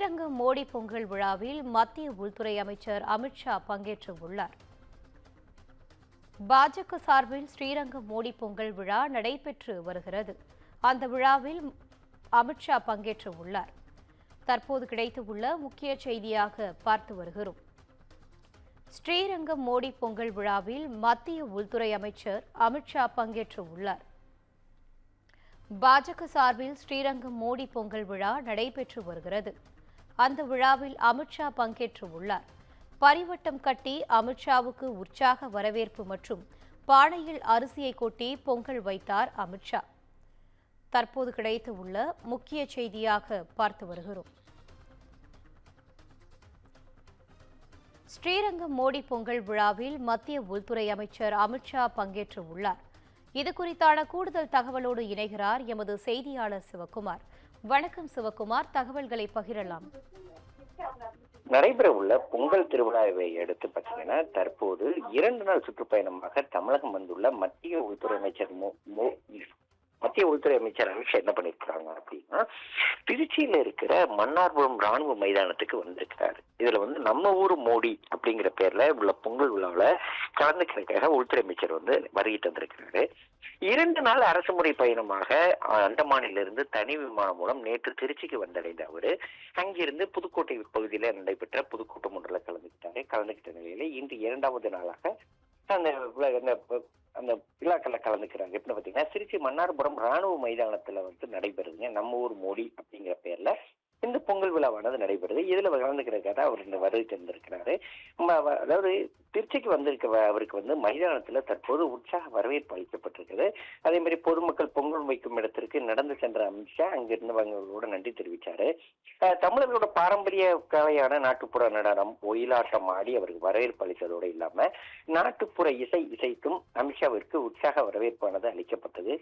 ஸ்ரீரங்கம் மோடி பொங்கல் விழாவில் மத்திய உள்துறை அமைச்சர் அமித்ஷா பங்கேற்று உள்ளார். பாஜக சார்பில் ஸ்ரீரங்கம் மோடி பொங்கல் விழா நடைபெற்று வருகிறது. அந்த விழாவில் அமித்ஷா பங்கேற்று உள்ளார். தற்போது கிடைத்துள்ள முக்கிய செய்தியாக பார்த்து வருகிறோம். ஸ்ரீரங்கம் மோடி பொங்கல் விழாவில் மத்திய உள்துறை அமைச்சர் அமித்ஷா பங்கேற்று உள்ளார். பாஜக சார்பில் ஸ்ரீரங்கம் மோடி பொங்கல் விழா நடைபெற்று வருகிறது. அந்த விழாவில் அமித்ஷா பங்கேற்று உள்ளார். பரிவட்டம் கட்டி அமித்ஷாவுக்கு உற்சாக வரவேற்பு மற்றும் பானையில் அரிசியை கொட்டி பொங்கல் வைத்தார் அமித்ஷா. தற்போது கிடைத்துள்ள முக்கிய செய்தியாக பார்த்து வருகிறோம். ஸ்ரீரங்கம் மோடி பொங்கல் விழாவில் மத்திய உள்துறை அமைச்சர் அமித்ஷா பங்கேற்று உள்ளார். இது குறித்தான கூடுதல் தகவலோடு இணைகிறார் எமது செய்தியாளர் சிவகுமார். வணக்கம் சிவகுமார், தகவல்களை பகிரலாம். நடைபெறவுள்ள பொங்கல் திருவிழாவை அடுத்து பார்த்தீங்கன்னா தற்போது 2 நாள் சுற்றுப்பயணமாக தமிழகம் வந்துள்ள மத்திய உள்துறை அமைச்சர் அமித்ஷா என்ன பண்ணிருக்கிறாங்க அப்படின்னா, திருச்சியில இருக்கிற மன்னார்புரம் ராணுவ மைதானத்துக்கு வந்திருக்கிறாரு. இதுல நம்ம ஊர் மோடி அப்படிங்கிற பேர்ல உள்ள பொங்கல் விழாவில் கலந்துக்கிறதுக்காக உள்துறை அமைச்சர் வருகை தந்திருக்கிறாரு. 2 நாள் அரசுமுறை பயணமாக அந்தமானிலிருந்து தனி விமானம் மூலம் நேற்று திருச்சிக்கு வந்தடைந்த அவரு அங்கிருந்து புதுக்கோட்டை பகுதியில நடைபெற்ற பொதுக்கூட்டம் ஒன்றில் கலந்துகிட்ட நிலையில இன்று 2வது நாளாக அந்த விழாக்கள்ல கலந்துக்கிறாங்க. எப்படி பாத்தீங்கன்னா, திருச்சி மன்னார்புரம் ராணுவ மைதானத்துல நடைபெறுதுங்க நம்ம ஊர் மோடி அப்படிங்கிற பேர்ல இந்த பொங்கல் விழாவானது நடைபெறுது. இதுல கலந்துக்கிறதுக்காக அவர் இந்த வருகை தந்திருக்கிறாரு. அதாவது திருச்சிக்கு அவருக்கு மைதானத்துல தற்போது உற்சாக வரவேற்பு அளிக்கப்பட்டிருக்குது. அதே மாதிரி பொதுமக்கள் பொங்கல் வைக்கும் இடத்திற்கு நடந்து சென்ற அமித்ஷா அங்கிருந்தவங்களோட நன்றி தெரிவிச்சாரு. தமிழர்களோட பாரம்பரிய கலையான நாட்டுப்புற நடனம், ஒயிலாட்டம் ஆடி அவருக்கு வரவேற்பு அளித்ததோடு இல்லாம நாட்டுப்புற இசைத்தும் அமித்ஷாவிற்கு உற்சாக வரவேற்பானது அளிக்கப்பட்டது.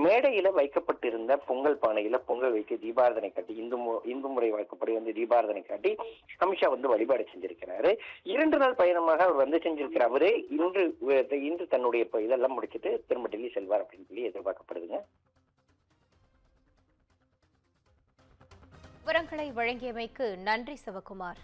மேடையில வைக்கப்பட்டிருந்த பொங்கல் பானையில பொங்கல் வைத்து தீபாரதனை காட்டி இந்து முறை வாக்கப்படி தீபாரதனை காட்டி அமித்ஷா வழிபாடு செஞ்சிருக்கிறாரு. 2 நாள் பயணமாக அவர் செஞ்சிருக்கிற அவரு இன்று தன்னுடைய இதெல்லாம் முடிச்சுட்டு திரும்ப டெல்லி செல்வார் அப்படின்னு சொல்லி எதிர்பார்க்கப்படுதுங்க. விவரங்களை வழங்கியமைக்கு நன்றி சிவகுமார்.